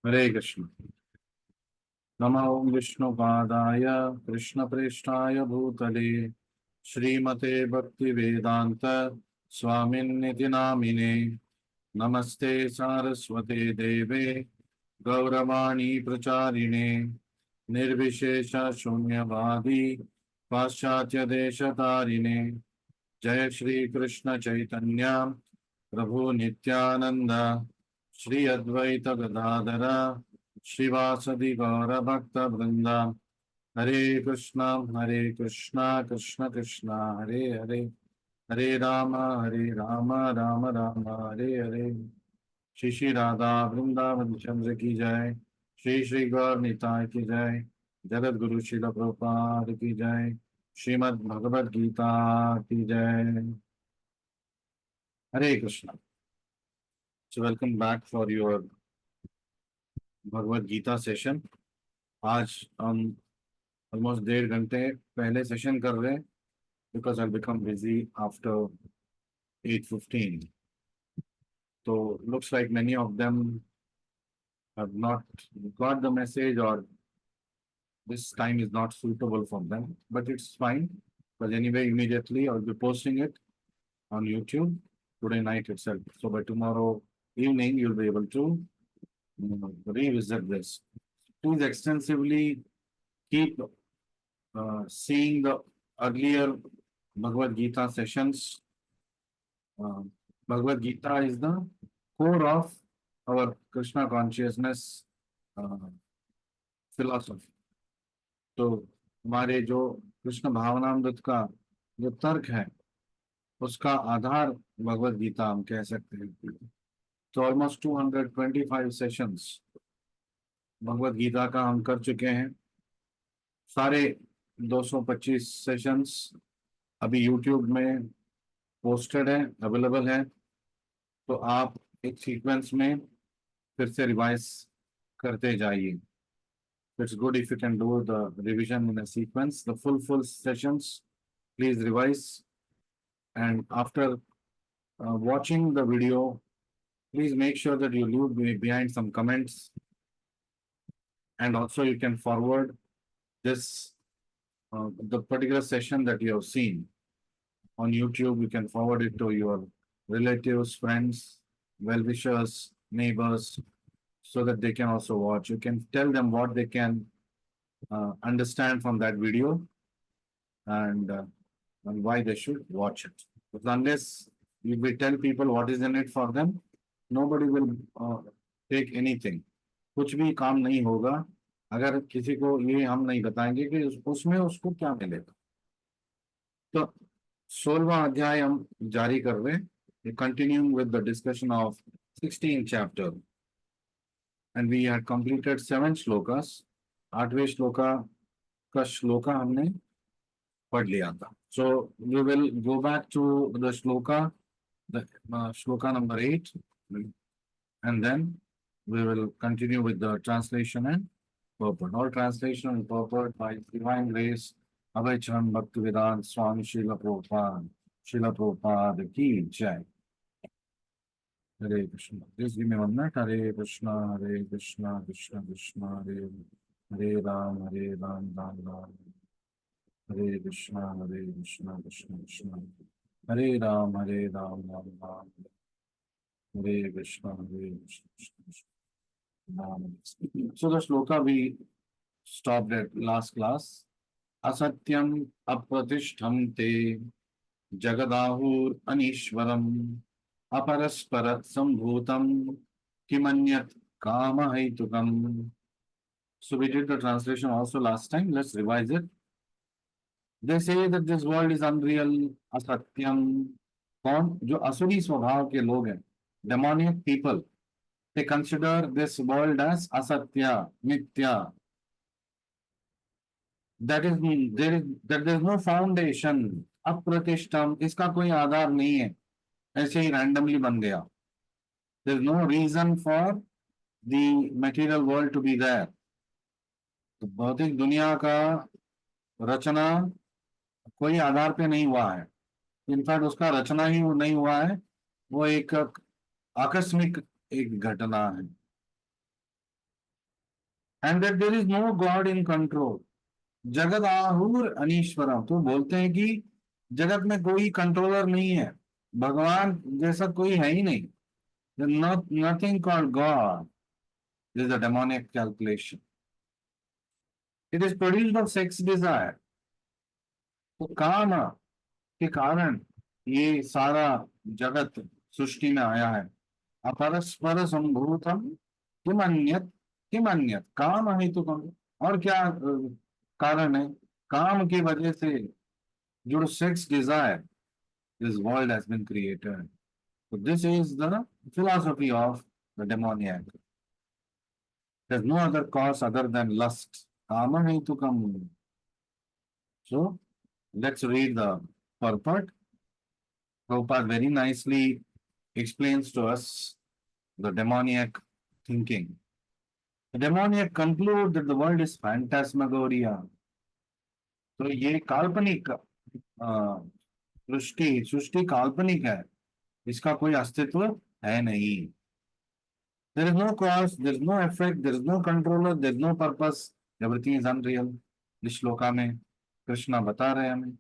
हरे कृष्ण। नमो विष्णुपादाय कृष्णप्रेष्ठाय भूतले श्रीमते भक्तिवेदांत स्वामिन्निति नामिने। नमस्ते सारस्वते देवे गौरवाणी प्रचारिणे निर्विशेष शून्यवादी पाश्चात्य देशतारिणे। जय श्री कृष्ण चैतन्य प्रभु नित्यानंद श्री अद्वैत गदाधर श्रीवासदि गौर भक्त वृंदा। हरे कृष्णा कृष्ण कृष्ण हरे हरे, हरे राम राम राम हरे हरे। श्री श्री राधा वृंदावन चंद्र की जय। श्री श्री गौर निताय की जय। जगत गुरु श्रील प्रभुपाद की जय। श्रीमद् भगवद गीता की जय। हरे Krishna. So welcome back for your Bhagavad Gita session. आज हम ऑलमोस्ट 1.5 घंटे पहले सेशन कर रहे हैं because I become busy after 8:15। तो looks like many of them have not got the message or this time is not suitable for them, but it's fine because anyway immediately I'll be posting it on YouTube today night itself. So by tomorrow evening you'll be able to revisit this. Please extensively keep seeing the earlier Bhagavad Gita sessions. Bhagavad Gita is the core of our Krishna consciousness philosophy. तो हमारे जो कृष्ण भावनामृत का जो तर्क है उसका आधार भगवद गीता हम कह सकते हैं। तो ऑलमोस्ट 225 सेशंस भगवद गीता का हम कर चुके हैं। सारे 225 सेशंस अभी यूट्यूब में पोस्टेड है, अवेलेबल है। तो आप एक सीक्वेंस में फिर से रिवाइज करते जाइए। It's good if you can do the revision in a sequence, the full sessions. Please revise, and after watching the video, please make sure that you leave behind some comments, and also you can forward this the particular session that you have seen on YouTube. You can forward it to your relatives, friends, well-wishers, neighbors, so that they can also watch. You can tell them what they can understand from that video, and why they should watch it. Because unless you will tell people what is in it for them, nobody will take anything. कुछ भी काम नहीं होगा अगर किसी को ये हम नहीं बताएंगे कि उसमें उसको क्या मिलेगा। तो 16वां अध्याय हम जारी कर रहे हैं, continuing with the discussion of 16th chapter, and we had completed 7 shlokas. 8वें shloka का श्लोका हमने पढ़ लिया था। So we will go back to the shloka, the shloka number 8, and then we will continue with the translation and purport. All translation and purport by Divine Grace Abhay Charan Bhaktivedanta Swami Srila Prabhupada ki jai. Hare Krishna. Please give me 1 minute. Hare Krishna, Krishna Krishna, Hare Ram, Ram Ram. Hare Krishna, Krishna Krishna, Hare Ram, Ram Ram. Hare Krishna, Krishna. So the shloka we stopped at last class. Asatyam apratishtham te jagadahur anishwaram aparaspara sambhutam kimanyat kama haitukam. So we did the translation also last time. Let's revise it. They say that this world is unreal, asatyam. कौन? जो असुरी स्वभाव के लोग हैं, demoniac people, they consider this world as asatya, mithya. That is there is no foundation. अप्रतिष्ठम, इसका कोई आधार नहीं है, ऐसे ही randomly बन गया. There is no reason for the material world to be there. तो भौतिक दुनिया का रचना कोई आधार पे नहीं हुआ है। इनफैक्ट उसका रचना ही नहीं हुआ है, वो एक आकस्मिक एक घटना है। And that there is no god in control. जगत आहुर अनीश्वरम, तो बोलते हैं कि जगत में कोई कंट्रोलर नहीं है, भगवान जैसा कोई है ही नहीं। Nothing called God is a demonic calculation. It is produced of sex Dzire. तो काम के कारण ये सारा जगत सृष्टि में आया है। अपरस्पर संभूतम किम अन्यत काम है तो कम। और क्या कारण है? काम की वजह से जो sex desire, this world has been created. So this is the philosophy of the demoniac. There's no other cause other than lust. Kama hetu kam. So let's read the purport. Prabhupada very nicely explains to us the demoniac thinking. The demoniac conclude that the world is phantasmagoria. तो ये काल्पनिक सृष्टि सृष्टि काल्पनिक है, इसका कोई अस्तित्व है नहीं। There is no cause, there is no effect, there is no controller, there is no purpose. Everything is unreal. इस श्लोका में कृष्णा बता रहे हैं हमें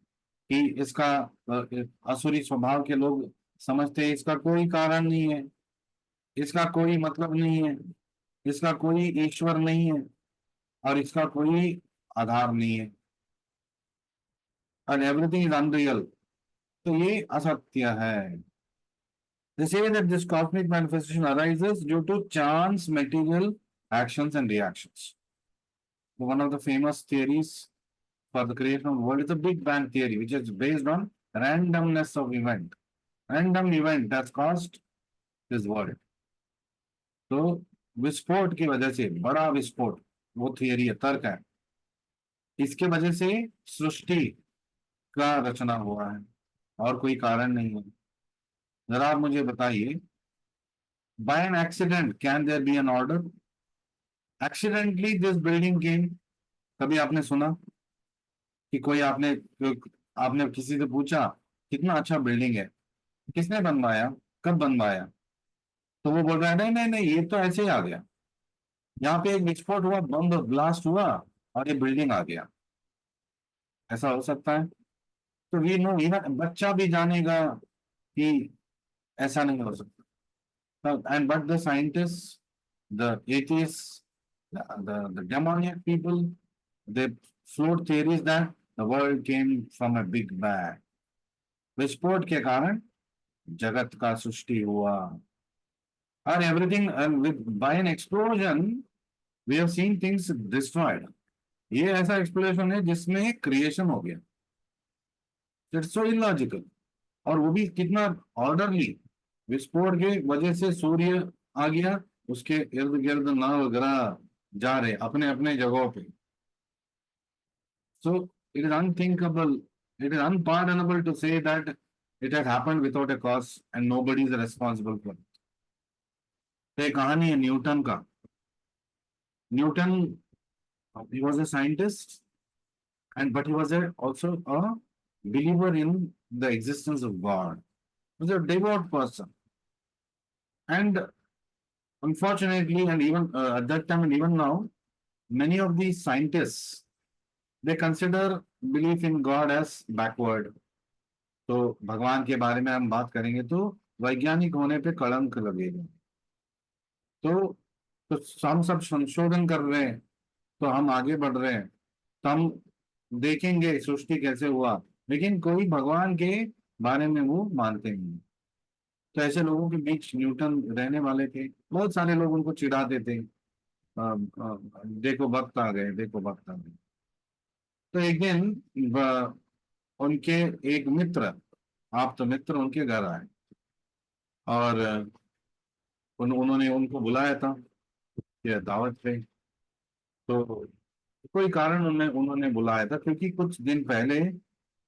कि इसका असुरी स्वभाव के लोग समझते हैं इसका कोई कारण नहीं है, इसका कोई मतलब नहीं है, इसका कोई ईश्वर नहीं है और इसका कोई आधार नहीं है, और एवरीथिंग इज अनरियल। तो ये असत्य है। They say that this cosmic manifestation arises due to chance, material actions and reactions. One of the famous theories for the creation of the world is the Big Bang theory, which is based on randomness of event. Random event has caused this world. तो विस्फोट की वजह से, बड़ा विस्फोट, वो theory है, तर्क है, इसके वजह से सृष्टि का रचना हुआ है और कोई कारण नहीं है। जरा आप मुझे बताइए, by an accident can there be an order? Accidentally this building came. कभी आपने सुना कि कोई आपने आपने किसी से पूछा कितना अच्छा बिल्डिंग है, किसने बनवाया, कब बनवाया? तो वो बोल रहा है नहीं नहीं नहीं, ये तो ऐसे ही आ गया, यहाँ पे एक विस्फोट हुआ, बम ब्लास्ट हुआ और ये बिल्डिंग आ गया। ऐसा हो सकता है? तो वी नो, इवन बच्चा भी जानेगा कि ऐसा नहीं हो सकता। And but the scientist, the atheist, the demoniac people, they float theories that the world came from a big bang. विस्फोट के कारण जगत का सृष्टि हुआ और everything with by an explosion we have seen things destroyed. ये ऐसा एक्सप्लोजन है जिसमें क्रिएशन हो गया। It's so illogical. और वो भी कितना ऑर्डरली। विस्फोट के वजह से सूर्य आ गया, उसके इर्द गिर्द नव ग्रह जा रहे अपने अपने जगहों पे। So it is unthinkable, it is unpardonable to say that it has happened without a cause and nobody is responsible for it. तो एक कहानी है न्यूटन का। Newton, he was a scientist and but he was also a believer in the existence of God. He was a devout person, and unfortunately, and even at that time and even now, many of these scientists, they consider belief in God as backward. तो भगवान के बारे में हम बात करेंगे तो वैज्ञानिक होने पे कलंक लगेगा। तो हम सब संशोधन कर रहे हैं, तो हम आगे बढ़ रहे हैं, तो हम देखेंगे सृष्टि कैसे हुआ, लेकिन कोई भगवान के बारे में वो मानते नहीं। तो ऐसे लोगों के बीच न्यूटन रहने वाले थे। बहुत सारे लोग उनको चिढ़ाते थे, देखो वक्त आ गए, देखो वक्त आ गए। तो एक दिन उनके एक मित्र, आप्त मित्र उनके घर आए और उन्होंने उनको बुलाया था कि दावत पे। तो कोई कारण उन्होंने उन्होंने बुलाया था क्योंकि कुछ दिन पहले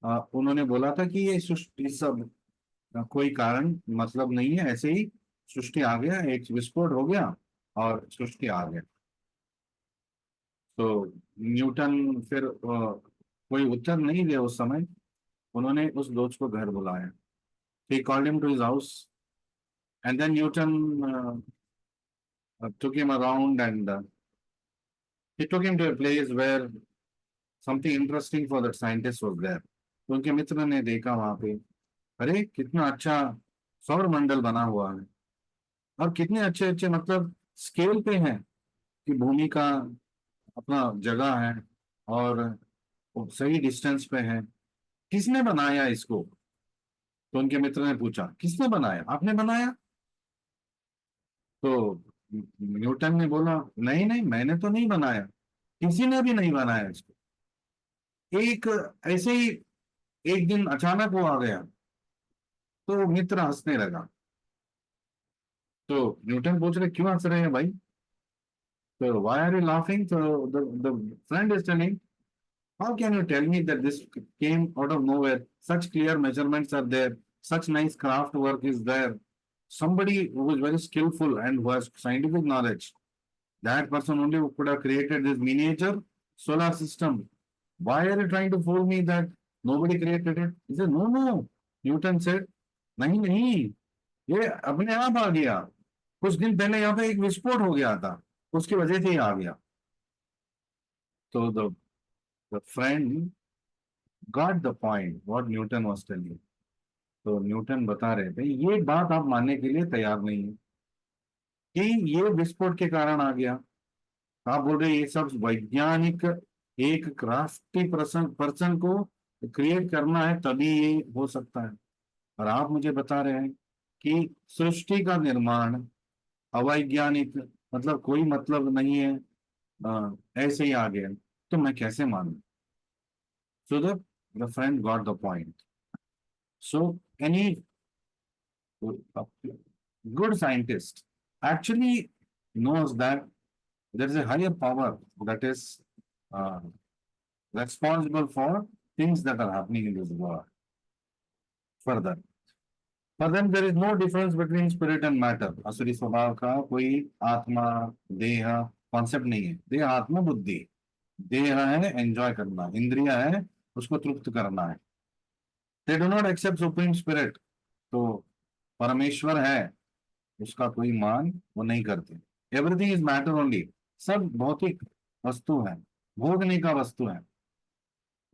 उन्होंने बोला था कि ये सृष्टि सब कोई कारण मतलब नहीं है, ऐसे ही सृष्टि आ गया, एक विस्फोट हो गया और सृष्टि आ गया। तो न्यूटन फिर कोई उत्तर नहीं दिया उस समय। उन्होंने उस दोस्त को घर बुलाया। He called him to his house and then Newton took him around and He took him to a place where something interesting for that scientist was there. तो उनके मित्र ने देखा वहां पे, अरे कितना अच्छा सौर मंडल बना हुआ है, और कितने अच्छे अच्छे मतलब स्केल पे है कि भूमि का अपना जगह है, और वो सही डिस्टेंस पे है। किसने बनाया इसको? तो उनके मित्र ने पूछा, किसने बनाया, आपने बनाया? तो न्यूटन ने बोला, नहीं नहीं, मैंने तो नहीं बनाया, किसी ने भी नहीं बनाया इसको। एक ऐसे ही एक दिन अचानक वो आ गया, तो मित्र हंसने लगा। तो न्यूटन पूछ रहे, क्यों हंस रहे हैं भाई? तो वाई आर यू लाफिंग? तो the friend is telling, how can you tell me that this came out of nowhere? Such clear measurements are there, such nice craft work is there. Somebody who is very skillful and who has scientific knowledge, that person only who could have created this miniature solar system. Why are you trying to fool me that nobody created it? He said, no, no. Newton said, नहीं नहीं, ये अपने आप आ गया। कुछ दिन पहले यहाँ पे एक विस्फोट हो गया था, उसकी वजह से ही आ गया। तो the friend got the point what Newton was telling. तो न्यूटन बता रहे थे, ये बात आप मानने के लिए तैयार नहीं है कि ये विस्फोट के कारण आ गया। आप बोल रहे ये सब वैज्ञानिक, एक क्राफ्टी पर्सन पर्सन को क्रिएट करना है तभी ये हो सकता है, और आप मुझे बता रहे हैं कि सृष्टि का निर्माण अवैज्ञानिक, मतलब कोई मतलब नहीं है, ऐसे ही आ गया, तो मैं कैसे मानूं? So the friend got the point. So any good scientist actually knows that there is a higher power that is uh, responsible for things that are happening in this world. Further, for them there is no difference between spirit and matter. असुरी स्वभाव का कोई आत्मा देह concept नहीं है। देह आत्मा बुद्धि, देह है एंजॉय करना, इंद्रिया है उसको तृप्त करना है। They do not accept supreme spirit, तो परमेश्वर है उसका कोई मान वो नहीं करते। एवरीथिंग इज मैटर ओनली, सब भौतिक वस्तु है, भोगने का वस्तु है।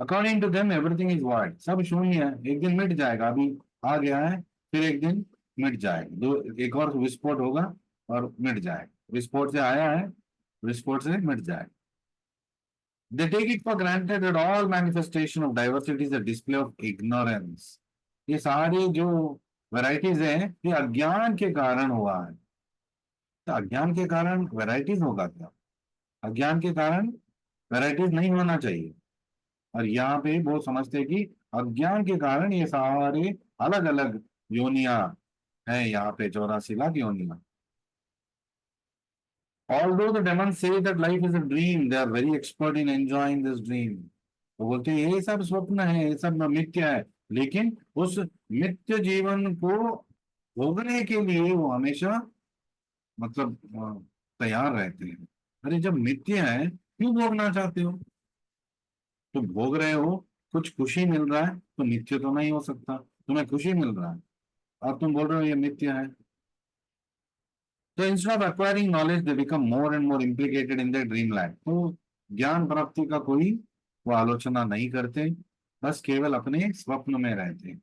According to them everything is void, सब शून्य है, एक दिन मिट जाएगा। अभी आ गया है, फिर एक दिन मिट जाएगा, दो एक और विस्फोट होगा और मिट जाएगा। विस्फोट से आया है, विस्फोट से मिट जाएगा। They take it for granted that all manifestation of diversity is a display of ignorance. ये सारी जो वैरायटीज है ये अज्ञान के कारण हुआ है। तो अज्ञान के कारण वैरायटीज होगा क्या? अज्ञान के कारण वैरायटीज नहीं होना चाहिए। और यहाँ पे वो समझते हैं कि अज्ञान के कारण ये सारे अलग अलग योनिया है, यहाँ पे 84 lakh योनिया। Although the demons say that life is a dream, they are very expert in enjoying this dream. वो बोलते हैं ये सब स्वप्न है, ये सब मिथ्या है, लेकिन उस नित्य जीवन को भोगने के लिए वो हमेशा मतलब तैयार रहते हैं। अरे जब नित्य है क्यों भोगना चाहते हो? तुम भोग रहे हो, कुछ खुशी मिल रहा है, तो नित्य तो नहीं हो सकता। तुम्हें खुशी मिल रहा है और तुम बोल रहे हो ये नित्य है। तो instead of acquiring knowledge they become more and more implicated in the dream land. तो ज्ञान प्राप्ति का कोई वो आलोचना नहीं करते, बस केवल अपने स्वप्न में रहते हैं।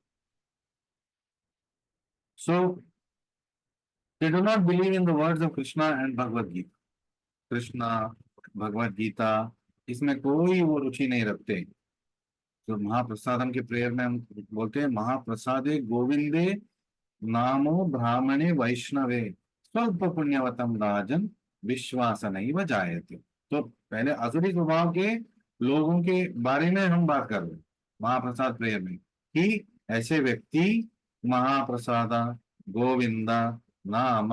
So they do not believe in the words of Krishna and Bhagavad Gita. Krishna, Bhagavad Gita, इसमें कोई वो रुचि नहीं रखते। तो महाप्रसादम के प्रेयर में हम बोलते हैं, महाप्रसादे गोविंदे नामो ब्राह्मणे वैष्णवे स्वल्प पुण्यवतम राजन विश्वास नहीं जायते। तो पहले असुरी स्वभाव के लोगों के बारे में हम बात कर रहे हैं महाप्रसाद प्रेयर में, कि ऐसे व्यक्ति महाप्रसादा गोविंदा नाम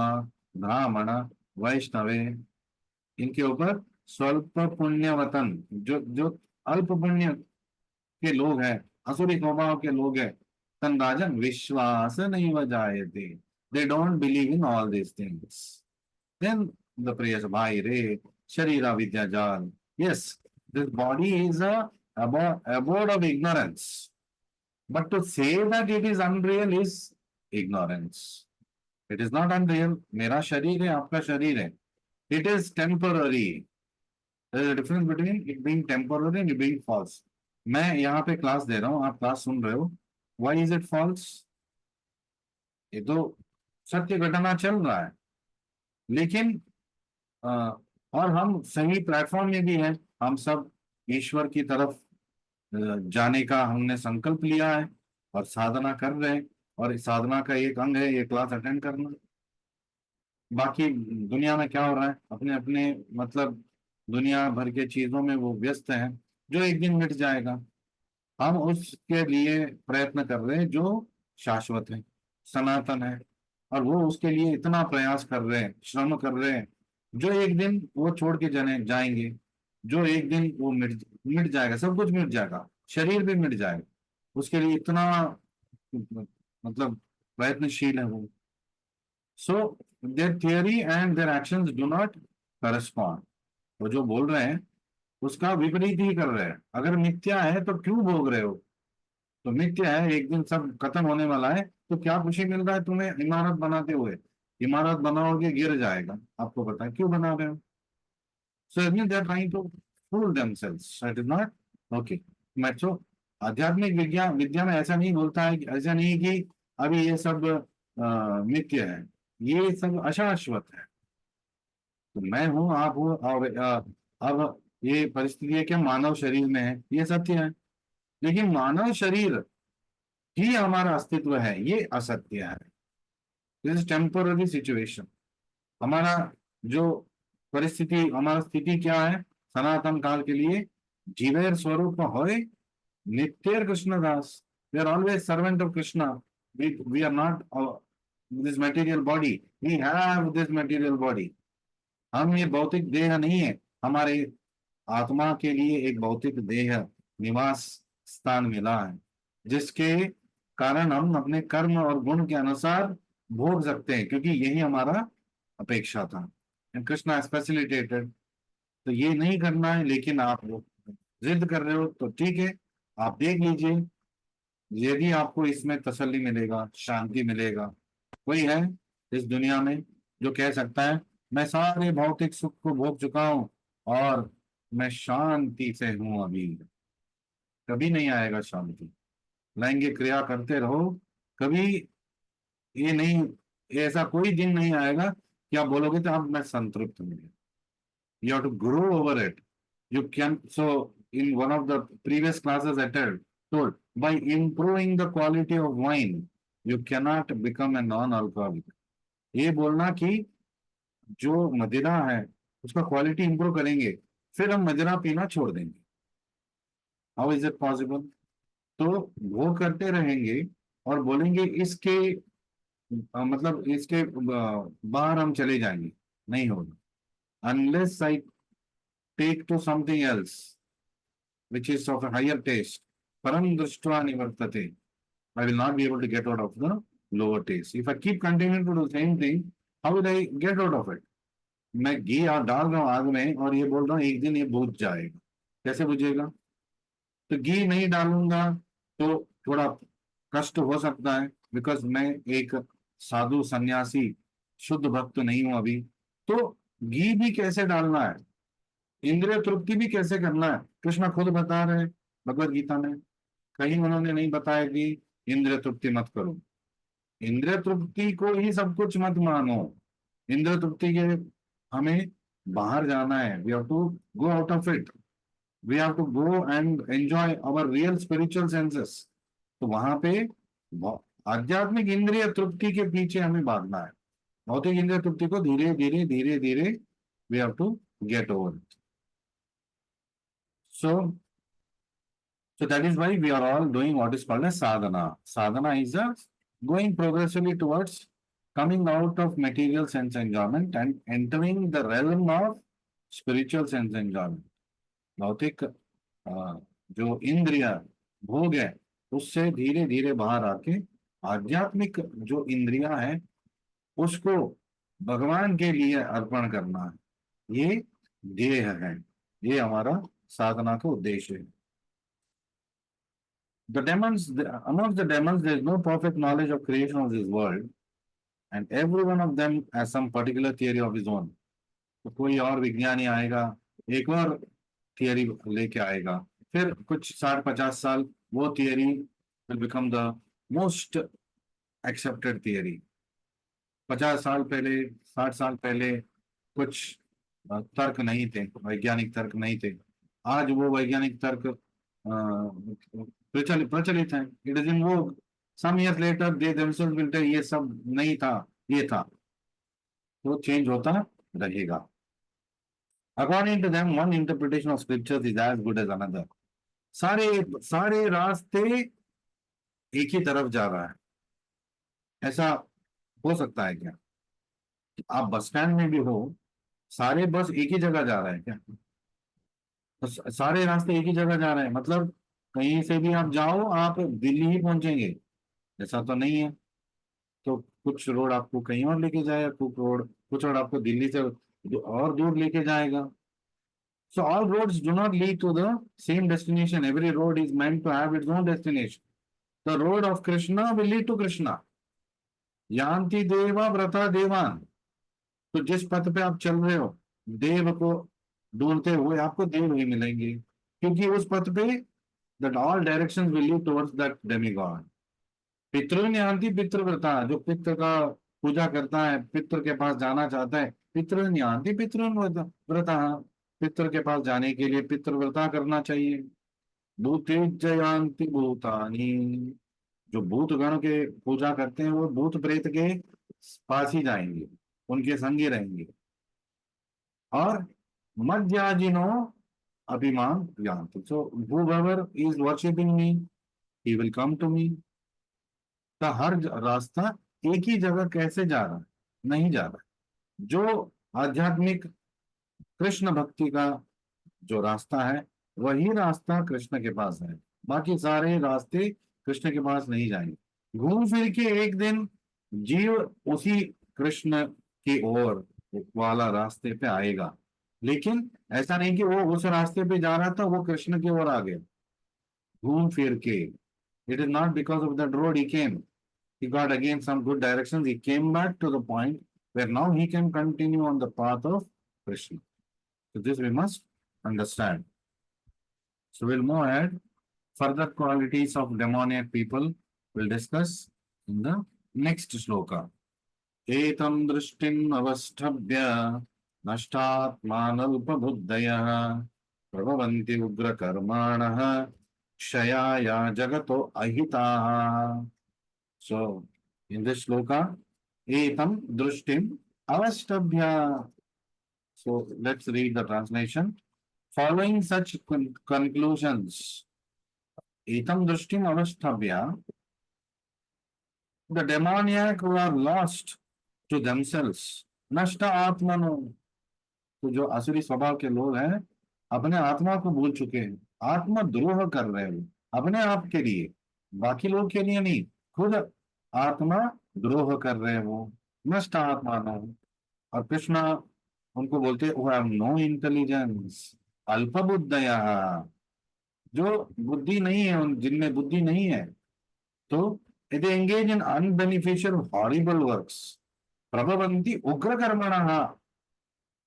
ब्राह्मण वैष्णवे, इनके ऊपर स्वल्प पुण्यवतन, जो जो अल्प पुण्य के लोग हैं, असुरी स्वभाव के लोग हैं, तन राजन विश्वास नहीं जायते, they don't believe in all these things. Then the prayers, bhai re sharira vidya jal, yes, this body is a abode of ignorance, but to say that it is unreal is ignorance. It is not unreal. मेरा शरीर है, आपका शरीर है, it is temporary, There is a difference between it being temporary and it being false. मैं यहाँ पे class दे रहा हूँ, आप क्लास सुन रहे हो. Why is it false? ये तो सत्य घटना चल रहा है, लेकिन अ, और हम सही प्लेटफॉर्म में भी हैं. हम सब ईश्वर की तरफ जाने का हमने संकल्प लिया है और साधना कर रहे हैं. और इस साधना का एक अंग है ये क्लास अटेंड करना. बाकी दुनिया में क्या हो रहा है, अपने अपने मतलब दुनिया भर के चीजों में वो व्यस्त हैं, जो एक दिन मिट जाएगा. हम उसके लिए प्रयत्न कर रहे हैं जो शाश्वत है, सनातन है. और वो उसके लिए इतना प्रयास कर रहे हैं, श्रम कर रहे हैं, जो एक दिन वो छोड़ के जाने जाएंगे. जो एक दिन वो मिट मिट जाएगा, सब कुछ मिट जाएगा, शरीर भी मिट जाएगा. उसके लिए इतना मतलब प्रयत्नशील है वो. So their theory and their actions do not correspond. वो जो बोल रहे हैं उसका विपरीत ही कर रहे हैं. अगर मिथ्या है तो क्यों भोग रहे हो? तो मिथ्या है, एक दिन सब खत्म होने वाला है, तो क्या खुशी मिल रहा है तुम्हें इमारत बनाते हुए? इमारत बनाओगे गिर जाएगा, आपको पता है क्यों बना रहे हो. So they are trying to fool themselves. It is not okay. मैं तो आध्यात्मिक विज्ञान विद्या में ऐसा नहीं बोलता है, ऐसा नहीं कि अभी ये सब मिथ्य है, ये सब अशाश्वत है. तो मैं हूँ, आप हो, और अब ये परिस्थिति है कि मानव शरीर में है, ये सत्य है. लेकिन मानव शरीर ही हमारा अस्तित्व है, ये असत्य है. This is temporary situation. हमारा जो परिस्थिति, हमारा स्थिति क्या है सनातन काल के लिए? जीवेर स्वरूप होय नित्यर कृष्णदास. We are always servant of Krishna. We are not this material body. We have this material body. हम ये भौतिक देह नहीं है. हमारे आत्मा के लिए एक भौतिक देह निवास स्थान मिला है, जिसके कारण हम अपने कर्म और गुण के अनुसार भोग सकते हैं, क्योंकि यही हमारा अपेक्षा था. And Krishna facilitated. तो ये नहीं करना है, लेकिन आप वो जिद कर रहे हो तो ठीक है, आप देख लीजिए. यदि आपको इसमें तसल्ली मिलेगा, शांति मिलेगा. कोई है इस दुनिया में जो कह सकता है मैं सारे भौतिक सुख को भोग चुका हूं और मैं शांति से हूं अभी? कभी नहीं आएगा शांति. लैंगिक क्रिया करते रहो, कभी ये नहीं, ये ऐसा कोई दिन नहीं आएगा कि आप बोलोगे तो अब मैं संतृप्त हूँ. You have to grow over it. You can, so in one of the previous classes I told, by improving the quality of wine, you cannot become a non-alcoholic. ये बोलना कि जो मदिरा है उसका क्वालिटी इंप्रूव करेंगे, फिर हम मदिरा पीना छोड़ देंगे. How is it possible? तो वो करते रहेंगे और बोलेंगे इसके मतलब इसके बाहर हम चले जाएंगे. नहीं होगा. Unless I take to something else which is of a higher taste, param drishtva nivartate, I will not be able to get out of the lower taste. If I keep continuing to do the same thing, how will I get out of it? मैं घी डाल रहा हूँ आग में और ये बोल रहा हूँ एक दिन ये बुझ जाएगा. कैसे बुझेगा? तो घी नहीं डालूंगा तो थोड़ा कष्ट हो सकता है, बिकॉज मैं एक साधु सन्यासी शुद्ध भक्त नहीं हूं अभी. तो घी भी कैसे डालना है, इंद्रिय तृप्ति भी कैसे करना है, कृष्ण खुद बता रहे हैं भगवत गीता में. कहीं उन्होंने नहीं बताया कि इंद्रिय तृप्ति मत करो. इंद्रिय तृप्ति को ही सब कुछ मत मानो. इंद्रिय तृप्ति के हमें बाहर जाना है. We have to go out of it. We have to go and enjoy our real spiritual senses. तो वहां पे आध्यात्मिक इंद्रिय तृप्ति के पीछे हमें भागना है. भौतिक इंद्रिय तृप्ति को धीरे धीरे धीरे धीरे we have to get over it. So that is why we are all doing what is called as sadhana. Sadhana is a going progressively towards coming out of material sense enjoyment and entering the realm of spiritual sense enjoyment. भौतिक जो इंद्रिय भोग है उससे धीरे धीरे बाहर आके आध्यात्मिक जो इंद्रियां है उसको भगवान के लिए अर्पण करना है. ये ध्येय है, ये हमारा साधना का उद्देश्य है. The demons, amongst the demons, there is no perfect knowledge of creation of this world, and every one of them has some particular theory of his own. तो कोई और विज्ञानी आएगा, एक और थियरी लेके आएगा, फिर कुछ 60-50 साल वो theory will become the most accepted theory. 50 साल पहले, 60 साल पहले कुछ तर्क नहीं थे, वैज्ञानिक तर्क नहीं थे। आज वो वैज्ञानिक तर्क प्रचलित प्रचलित है, इट इज इन वो। Some years later they themselves will tell ये सब नहीं था, ये था। वो चेंज होता रहेगा। According to them one interpretation of scriptures is as good as another. सारे सारे रास्ते एक ही तरफ जा रहा है, ऐसा हो सकता है क्या? आप बस स्टैंड में भी हो, सारे बस एक ही जगह जा रहे हैं क्या? तो सारे रास्ते एक ही जगह जा रहे हैं मतलब कहीं से भी आप जाओ आप दिल्ली ही पहुंचेंगे, ऐसा तो नहीं है। तो कुछ रोड आपको कहीं और लेके जाएगा, कुछ रोड आपको दिल्ली से और दूर लेके जाएगा। So all roads do not lead to the same destination. Every road is meant to have its own destination. The road of Krishna will lead to Krishna. यान्ति देवा व्रता देवान। तो जिस पथ पे आप चल रहे हो, देव को ढूंढते हुए आपको देव ही मिलेंगे, क्योंकि उस पथ पे that all directions will lead towards that demigod. पितृन यान्ति पितृव्रता, जो पितृ का पूजा करता है, पितृ के पास जाना चाहता है, पितृन यान्ति पितृन व्रता, पितृ के पास जाने के लिए पितृव्रता करना चाहिए। भूते जयांति भूतानी, जो भूत गण के पूजा करते हैं वो भूत प्रेत के पास ही जाएंगे, उनके संग ही रहेंगे। और मध्याजिनो अभिमान जानते, सो whoever is worshiping me he will come to me। का हर रास्ता एक ही जगह कैसे जा रहा है? नहीं जा रहा है। जो आध्यात्मिक कृष्ण भक्ति का जो रास्ता है वही रास्ता कृष्ण के पास है, बाकी सारे रास्ते कृष्ण के पास नहीं जाएंगे। घूम फिर के एक दिन जीव उसी कृष्ण की ओर वाला रास्ते पे आएगा, लेकिन ऐसा नहीं कि वो उस रास्ते पे जा रहा था वो कृष्ण की ओर आ गया। घूम फिर के, it is not because of that road he came, he got again some good directions, he came back to the point where now he can continue on the path of Krishna. So this we must understand. So we'll move ahead. Further qualities of demoniac people we'll discuss in the next shloka. Etam drishtim avastabhya nashtatmanalpabuddhayah prabhavanti ugra karmanah kshayaya jagato ahitaha. So in this shloka, etam drishtim avastabhya. So let's read the translation. Following such conclusions, etam drishtim avastabhya, the demoniac who are lost to themselves, nashta atmano, तो जो असुरी स्वभाव के लोग हैं अपने आत्मा को भूल चुके हैं, आत्मा द्रोह कर रहे हैं अपने आप के लिए, बाकी लोग के लिए नहीं, खुद आत्मा द्रोह कर रहे हैं वो, नष्ट आत्मा नो। और कृष्णा उनको बोलते हैं नो इंटेलिजेंस अल्प बुद्धया, जो बुद्धि नहीं है, उन जिनमें बुद्धि नहीं है, तो दे एंगेज इन अनबेनिफिशियल हॉरिबल वर्क्स प्रभवंती उग्र कर्मणः।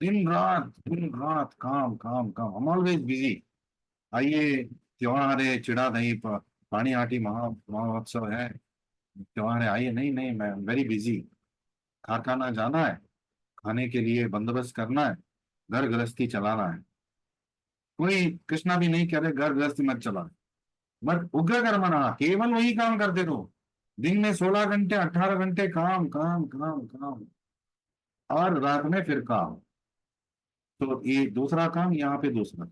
दिन रात काम काम काम, हम ऑलवेज बिजी। आइए त्योहार है, चिड़ा दही पानी आटी महोत्सव है, त्योहार है, आइए, नहीं नहीं मैं वेरी बिजी, कारखाना जाना है, खाने के लिए बंदोबस्त करना है, घर गृहस्थी चलाना है। कोई कृष्णा भी नहीं कह रहे घर गृहस्थी मत चला, बट उग्र कर्मणा, केवल वही काम करते रहो, दिन में 16 घंटे 18 घंटे काम काम काम काम, और रात में फिर काम। तो ये दूसरा काम, यहाँ पे दूसरा।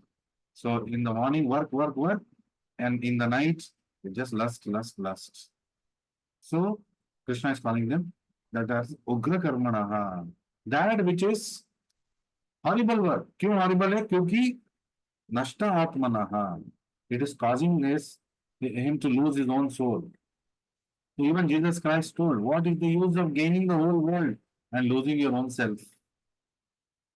So in the morning work work work, and in the night just lust lust lust. So Krishna is calling them that are उग्र कर्मणः, that which is horrible work. क्यों हॉरिबल है? क्योंकि नष्ट आत्मनः, it is causing him to lose his own soul. So even Jesus Christ told, what is the use of gaining the whole world and losing your own self?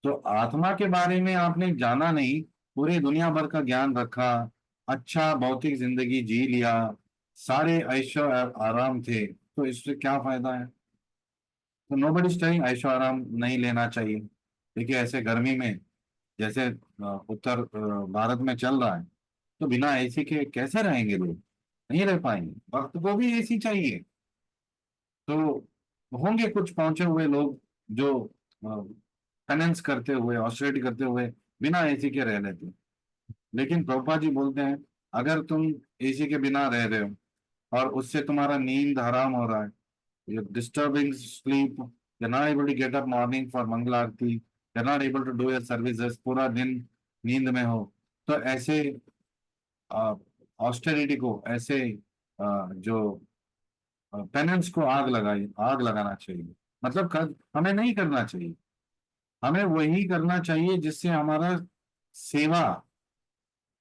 तो आत्मा के बारे में आपने जाना नहीं, पूरी दुनिया भर का ज्ञान रखा, अच्छा भौतिक जिंदगी जी लिया, सारे ऐश्वर्य आराम थे, तो इससे क्या फायदा है? तो नोबडी इज टेलिंग ऐश्वर्य आराम नहीं लेना चाहिए। देखिए ऐसे गर्मी में जैसे उत्तर भारत में चल रहा है, तो बिना एसी के कैसे रहेंगे लोग? नहीं रह पाएंगे। वक्त को भी एसी चाहिए। तो होंगे कुछ पहुंचे हुए लोग जो फाइनेंस करते हुए, ऑस्टेरिटी करते हुए बिना एसी के रह लेते। लेकिन प्रभुपाद जी बोलते हैं, अगर तुम एसी के बिना रह रहे हो और उससे तुम्हारा नींद हराम हो रहा है, you're disturbing sleep, you're not able to get up morning for Mangal Aarti, you're not able to do your services, पूरा दिन नींद में हो, तो ऐसे ऑस्टेरिटी को, ऐसे जो पेनेंस को आग लगाना चाहिए। मतलब हमें नहीं करना चाहिए। हमें वही करना चाहिए जिससे हमारा सेवा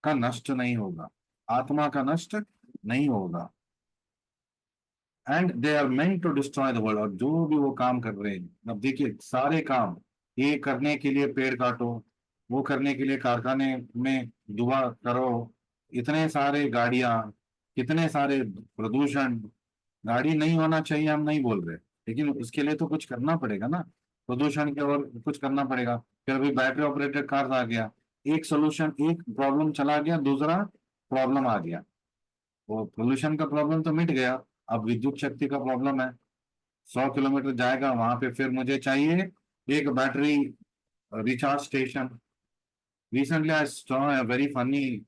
का नष्ट नहीं होगा, आत्मा का नष्ट नहीं होगा। And they are meant to destroy the world. और जो भी वो काम कर रहे हैं, अब देखिए सारे काम, ये करने के लिए पेड़ काटो, वो करने के लिए कारखाने में धुआं करो, इतने सारे गाड़ियां, कितने सारे प्रदूषण। गाड़ी नहीं होना चाहिए हम नहीं बोल रहे, लेकिन उसके लिए तो कुछ करना पड़ेगा ना, प्रदूषण के और कुछ करना पड़ेगा। फिर अभी बैटरी ऑपरेटेड कार आ गया, एक सोल्यूशन, एक प्रॉब्लम चला गया, दूसरा प्रॉब्लम आ गया। वो पोल्यूशन का प्रॉब्लम तो मिट गया, अब विद्युत शक्ति का प्रॉब्लम है। 100 किलोमीटर जाएगा वहां पे, फिर मुझे चाहिए एक battery recharge station. Recently I saw a very funny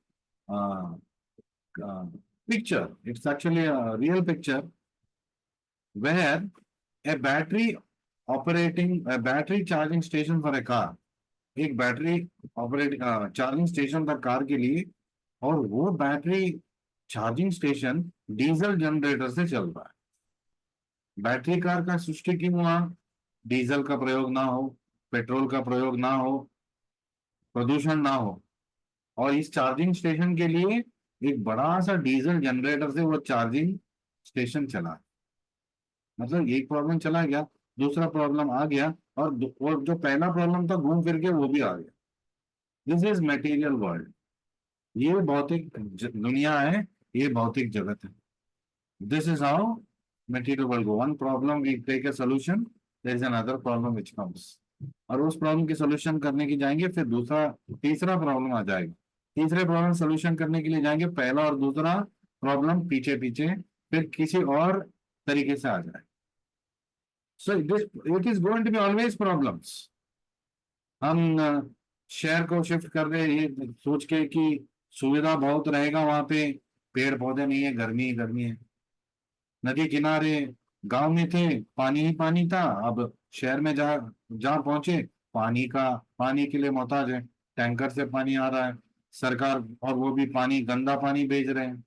picture. It's actually a real picture where a battery charging station for a car, एक बैटरी ऑपरेट चार्जिंग स्टेशन था कार के लिए, और वो battery charging station diesel generator से चल रहा है। बैटरी कार का सृष्टि क्यों हुआ? डीजल का प्रयोग ना हो, पेट्रोल का प्रयोग ना हो, प्रदूषण ना हो। और इस चार्जिंग स्टेशन के लिए एक बड़ा सा डीजल जनरेटर से वो चार्जिंग स्टेशन चला। मतलब एक प्रॉब्लम चला गया, दूसरा प्रॉब्लम आ गया, और जो पहला प्रॉब्लम था घूम फिर के वो भी आ गया। This is material world. ये भौतिक दुनिया है, ये भौतिक जगत है। This is how material world go. One problem we take a solution, there is another problem which comes. और उस प्रॉब्लम की सोल्यूशन करने की जाएंगे, फिर दूसरा तीसरा प्रॉब्लम आ जाएगा। तीसरे प्रॉब्लम सोल्यूशन करने के लिए जाएंगे, पहला और दूसरा प्रॉब्लम पीछे पीछे फिर किसी और तरीके से आ जाए। So it is going to be always problems. हम शहर को शिफ्ट कर रहे हैं ये सोच के कि सुविधा बहुत रहेगा वहां पे, पेड़ पौधे नहीं है, गर्मी ही गर्मी है। नदी किनारे गांव में थे, पानी ही पानी था, अब शहर में जहाँ जहाँ पहुंचे, पानी के लिए मोहताज है। टैंकर से पानी आ रहा है सरकार, और वो भी पानी, गंदा पानी भेज रहे हैं।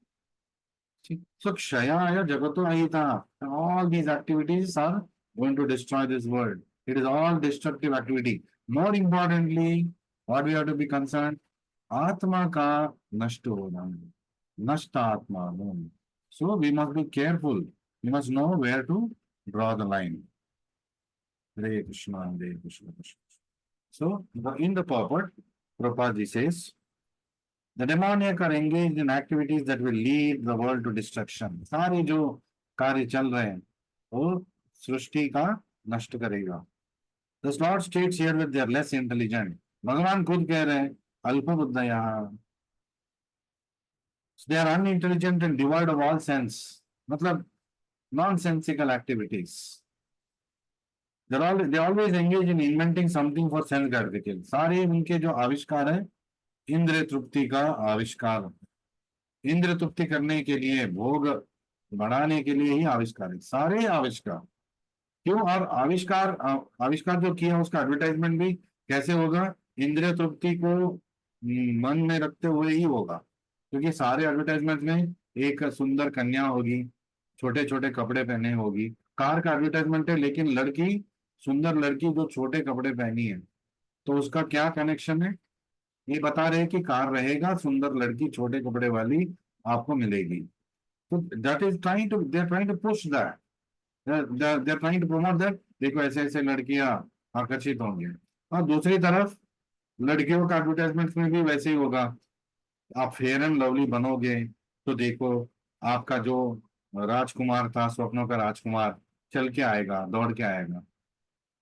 So Kshaya Jagato Ahita, all these activities are going to destroy this world. It is all destructive activity. More importantly, what we have to be concerned, Atma ka nashto hona, nashta Atma. So we must be careful. We must know where to draw the line. Hare Krishna, Hare Krishna, Krishna. So in the purport, Prabhupada ji says, the demoniac are engaged in activities that will lead the world to destruction. सारे जो कार्य चल रहे हैं वो सृष्टि का नष्ट करेगा। The Lord states here that they are less intelligent. भगवान खुद कह रहे हैं अल्प बुद्धया, they are unintelligent and devoid of all sense, मतलब nonsensical activities. They always engage in inventing something for sense gratification. सारे उनके जो आविष्कार है इंद्रिय तृप्ति का आविष्कार, इंद्र तृप्ति करने के लिए, भोग बढ़ाने के लिए ही आविष्कार है सारे आविष्कार। क्यों? और आविष्कार आविष्कार जो किया उसका एडवर्टाइजमेंट भी कैसे होगा? इंद्रिय तृप्ति को मन में रखते हुए ही होगा। क्योंकि सारे एडवर्टाइजमेंट में एक सुंदर कन्या होगी, छोटे छोटे कपड़े पहने होगी। कार का एडवर्टाइजमेंट है, लेकिन लड़की, सुंदर लड़की जो छोटे कपड़े पहनी है, तो उसका क्या कनेक्शन है? ये बता रहे हैं कि कार रहेगा, सुंदर लड़की छोटे कपड़े वाली आपको मिलेगी। तो that is trying to, they are trying to push that, they are trying to promote that, देखो ऐसे ऐसे लड़कियां आकर्षित होंगे। और दूसरी तरफ लड़कियों का एडवर्टाइजमेंट में भी वैसे ही होगा, आप फेयर एंड लवली बनोगे तो देखो आपका जो राजकुमार था, स्वप्नों का राजकुमार, चल के आएगा, दौड़ के आएगा।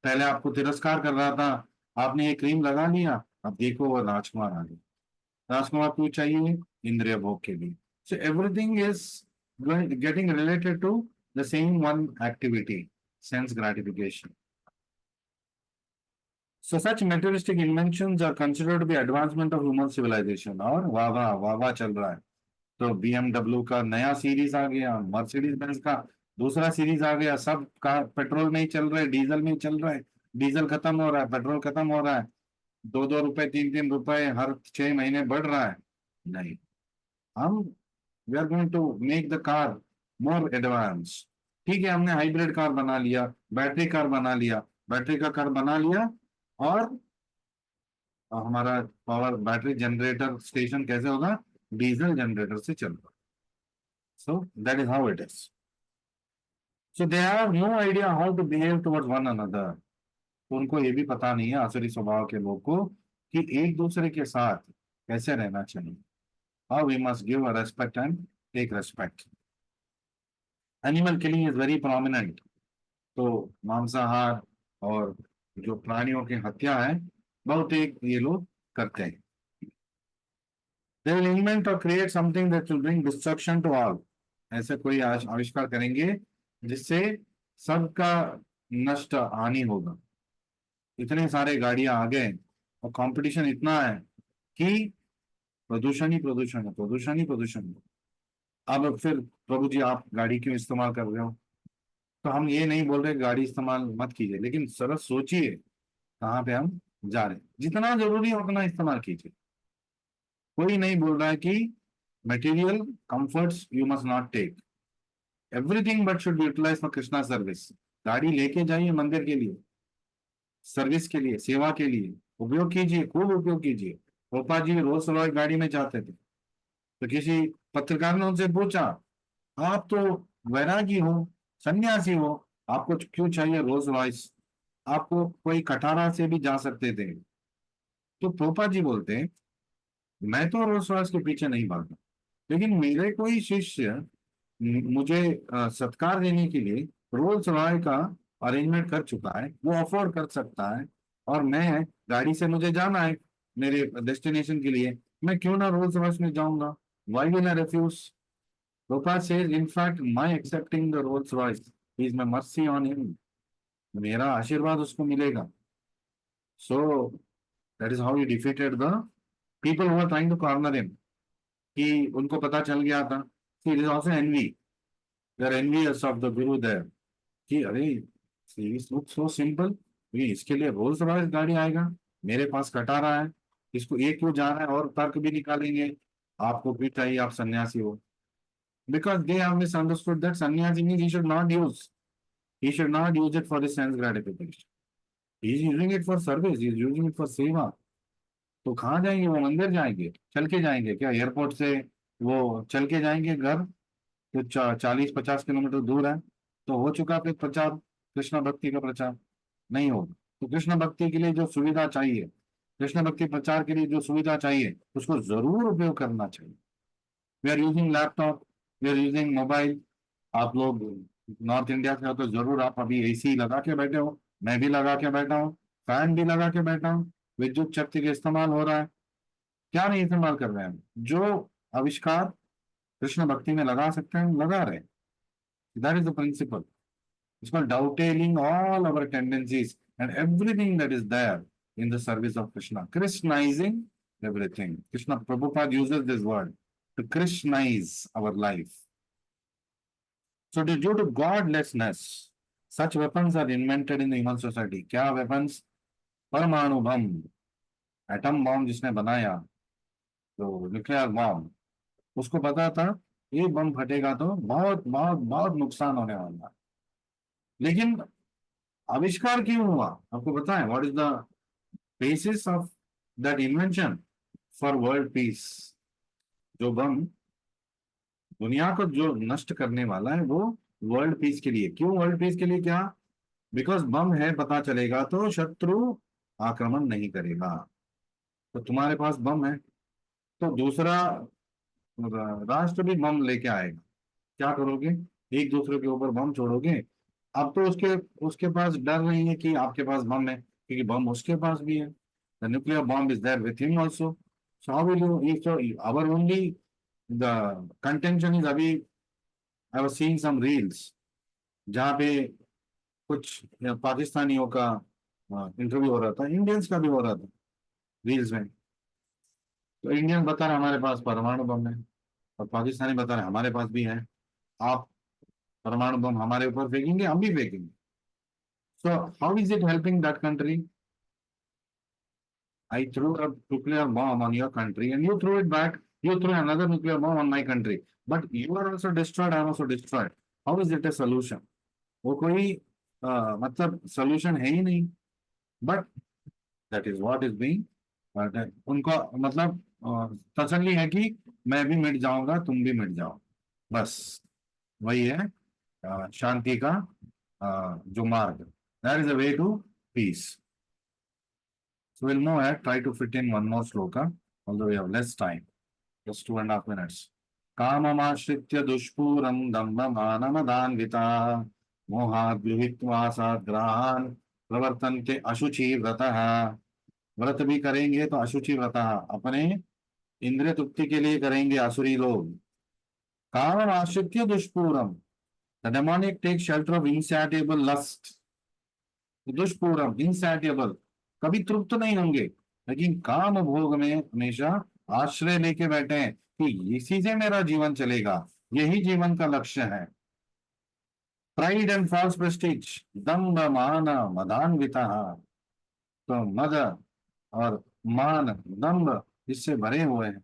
पहले आपको तिरस्कार कर रहा था, आपने ये क्रीम लगा लिया, अब देखो वो राजकुमार आ गए, राजकुमार क्यों चाहिए? इंद्रिय भोग के लिए। So everything is getting related to the same one activity, sense gratification. So such materialistic inventions are considered to be advancement of human civilization. और वाह वाह वाह वाह चल रहा है। तो BMW का नया सीरीज आ गया, मर्सिडीज बेंज का दूसरा सीरीज आ गया, सब का पेट्रोल में ही चल रहे, डीजल में ही चल रहे। डीजल खत्म हो रहा है, पेट्रोल खत्म हो रहा है, 2-2 रुपए 3-3 रुपए हर 6 महीने बढ़ रहा है। नहीं, हम we are going to make the car more advance. ठीक है, हमने हाइब्रिड कार बना लिया, बैटरी कार बना लिया, बैटरी का कार बना लिया, और हमारा पावर बैटरी जनरेटर स्टेशन कैसे होगा? डीजल जनरेटर से चलता। So that is how it is. So they have no idea how to behave towards one another. उनको ये भी पता नहीं है, आसुरी स्वभाव के लोग को, कि एक दूसरे के साथ कैसे रहना चाहिए। How we must give a respect and take respect. Animal killing is very prominent. तो मांसाहार और जो प्राणियों की हत्या है, बहुत एक ये लोग करते हैं। They will invent or create something that will bring destruction to all. ऐसे कोई आविष्कार करेंगे जिससे सबका नष्ट हानि होगा। इतने सारे गाड़ियां आ गए और कंपटीशन इतना है कि प्रदूषण ही प्रदूषण है, प्रदूषण ही प्रदूषण है। अब फिर प्रभु जी आप गाड़ी क्यों इस्तेमाल कर रहे हो? तो हम ये नहीं बोल रहे गाड़ी इस्तेमाल मत कीजिए, लेकिन जरा सोचिए कहाँ पे हम जा रहे हैं। जितना जरूरी है उतना इस्तेमाल कीजिए। कोई नहीं बोल रहा है कि material comforts you must not take, everything but should be utilize for Krishna service. गाड़ी लेके जाइए मंदिर के लिए, सर्विस के लिए, सेवा के लिए उपयोग कीजिए, खूब उपयोग कीजिए। गोपा जी रोल्स रॉयस गाड़ी में जाते थे, तो किसी पत्रकार ने उनसे पूछा, आप तो वैरागी हो, सन्यासी हो, आपको क्यों चाहिए रोल्स रॉयस? आपको कोई खटारा से भी जा सकते थे। तो पोपा जी बोलते, मैं तो रोल्स रॉयस के पीछे नहीं भागता, लेकिन मेरे कोई शिष्य मुझे सत्कार देने के लिए रोल्स रॉय का अरेंजमेंट कर चुका है, वो अफोर्ड कर सकता है, और मैं गाड़ी से मुझे जाना है मेरे डेस्टिनेशन के लिए, मैं क्यों ना रोल्स रॉयस में जाऊंगा? Why will I refuse? Prabhupada says, in fact, my accepting the Rolls Royce is my mercy on him. मेरा आशीर्वाद उसको मिलेगा। So that is how he defeated the people who were trying to corner him. कि उनको पता चल गया था। See, it is also envy. They are envious of the Guru there. कि अरे it looks so simple. ये इसके लिए रोल्स रॉयस गाड़ी आएगा, मेरे पास कटारा है, इसको एक क्यों जा रहा है? और तर्क भी निकालेंगे, आपको भी चाहिए, आप सन्यासी हो। Because they have misunderstood that sannyasi means he should not use. He should not use it for his sense gratification. He is using it for service. He is using it for सेवा। तो कहाँ जाएंगे वो? मंदिर जाएंगे? चल के जाएंगे क्या? एयरपोर्ट से वो चल के जाएंगे घर? तो 40-50 किलोमीटर दूर है, तो हो चुका फिर प्रचार, कृष्ण भक्ति का प्रचार नहीं होगा। तो कृष्ण भक्ति के लिए जो सुविधा चाहिए, कृष्ण भक्ति प्रचार के लिए जो सुविधा चाहिए, उसको जरूर उपयोग करना चाहिए। We are using laptop, we are using mobile. आप लोग नॉर्थ इंडिया से हो तो जरूर आप अभी एसी लगा के बैठे हो, मैं भी लगा के बैठा हूँ, फैन भी लगा के बैठा हूँ। विद्युत शक्ति का इस्तेमाल हो रहा है, क्या नहीं इस्तेमाल कर रहे हैं? जो आविष्कार कृष्ण भक्ति में लगा सकते हैं लगा रहे। That is the principle. It's called dovetailing all our tendencies and everything that is there in the service of Krishna, Krishnizing everything. Krishna Prabhupada uses this word to Krishnaize our life. So it is due to godlessness such weapons are invented in the human society. क्या weapons? परमाणु बम, atom bomb जिसने बनाया, तो nuclear bomb, उसको पता था ये बम फटेगा तो बहुत बहुत बहुत नुकसान होने वाला है। लेकिन आविष्कार क्यों हुआ आपको पता है? What is the basis of that invention? For world peace. जो बम दुनिया को जो नष्ट करने वाला है वो वर्ल्ड पीस के लिए। क्यों वर्ल्ड पीस के लिए? क्या? बिकॉज बम है, पता चलेगा तो शत्रु आक्रमण नहीं करेगा। तो तुम्हारे पास बम है तो दूसरा राष्ट्र भी बम लेके आएगा, क्या करोगे? एक दूसरे के ऊपर बम छोड़ोगे। अब तो उसके उसके पास डर नहीं है कि आपके पास बम है, क्योंकि बम उसके पास भी है। The nuclear bomb is there with him also. So how will you, if so, our only the contention is अभी I was seeing some reels जहाँ पे कुछ पाकिस्तानियों का इंटरव्यू हो रहा था, इंडियंस का भी हो रहा था रील्स में। तो इंडियन बता रहे हमारे पास परमाणु बम है, और पाकिस्तानी बता रहे हमारे पास भी है। आप परमाणु बम हमारे ऊपर फेंकेंगे, हम भी फेंकेंगे। So how is it helping that country? I threw a nuclear bomb on your country and you threw it back. You threw another nuclear bomb on my country. But you are also destroyed, I am also destroyed. How is it a solution? वो कोई मतलब solution है ही नहीं। But that is what is being उनको मतलब तसल्ली है कि मैं भी मिट जाऊंगा, तुम भी मिट जाओ, बस वही है शांति का जो मार्ग। That is the way to peace. So we'll move ahead, try to fit in one more sloka, although we have less time, just 2.5 minutes. काममाश्रित्य दुष्पूरं दम्भमानमदान्विताः मोहाद् गृहीत्वा साग्राहान् प्रवर्तन्ते अशुचि व्रतः। व्रत भी करेंगे तो अशुचि व्रतः, अपने इंद्रिय तृप्ति के लिए करेंगे आसुरी लोग। काममाश्रित्य दुष्पूरम, the demonic takes shelter of insatiable lust. दुष्पूरम, insatiable, कभी तृप्त नहीं होंगे, लेकिन काम भोग में हमेशा आश्रय लेके बैठे हैं कि इसी से मेरा जीवन चलेगा, यही जीवन का लक्ष्य है। प्राइड एंड फॉल्स प्रेस्टीज, दम्भ मान मदान्विता, तो मद और मान दम्भ इससे भरे हुए हैं।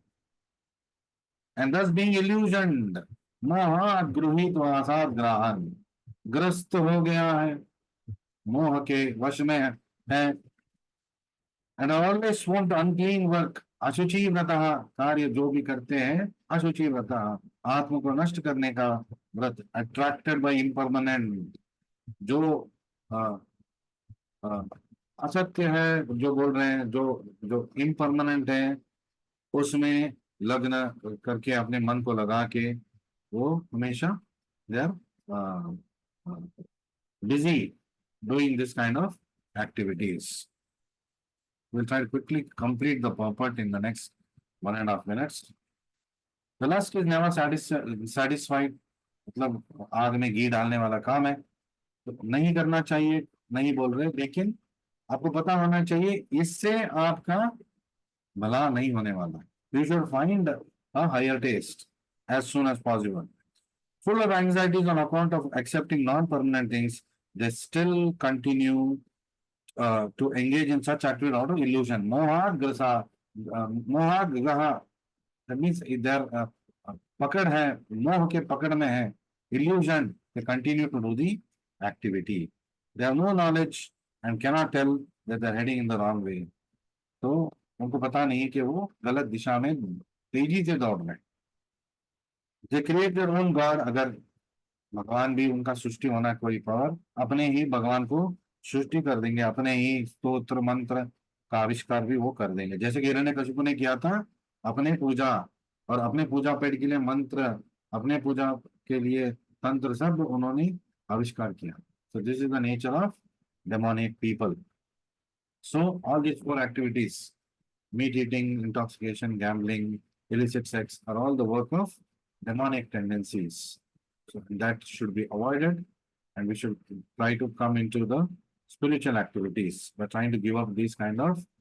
एंड दस बीइंग इल्यूजन्ड, मोहात गृहीत वासात ग्रहण, ग्रस्त हो गया है, मोह के वश में है। And always want unclean work, अशुचि व्रतः, कार्य जो भी करते हैं अशुचि व्रतः, आत्म को नष्ट करने का व्रत। अट्रैक्टेड बाय इम्परमानेंट, जो अ, अ, असत्य है जो बोल रहे हैं, जो जो इम्परमानेंट है उसमें लग्न करके अपने मन को लगा के वो हमेशा they are busy doing this kind of activities. We'll try to quickly complete the purport in the next 1.5 minutes. The lust is never satisfied, मतलब आग में घी डालने वाला काम है, तो नहीं करना चाहिए, नहीं बोल रहे, लेकिन आपको पता होना चाहिए इससे आपका भला नहीं होने वाला। You should find a higher taste as soon as possible. Full of anxieties on account of accepting non-permanent things, they still continue to engage in such activity out of illusion. Moha grasa, moha graha, that means their पकड़ है, मोह के पकड़ में है, illusion, they continue to do the activity. They have no knowledge and cannot tell that they are heading in the wrong way. तो उनको पता नहीं कि वो गलत दिशा में तेजी से दौड़ रहे हैं। They create their own God, अगर भगवान भी उनका सृष्टि होना कोई पावर, अपने ही भगवान को सृष्टि कर देंगे, अपने ही स्तोत्र मंत्र का आविष्कार भी वो कर देंगे, जैसे कि हिरण्यकशिपु ने किया था। अपने पूजा और अपने पूजा पेट के लिए मंत्र, अपने पूजा के लिए तंत्र सब उन्होंने आविष्कार किया। So this is the nature of demonic people. So all these 4 activities, meat eating, intoxication, gambling, illicit sex, are all the work of demonic tendencies. So that should be avoided, and we should try to come into the spiritual activities by trying to give up these kind of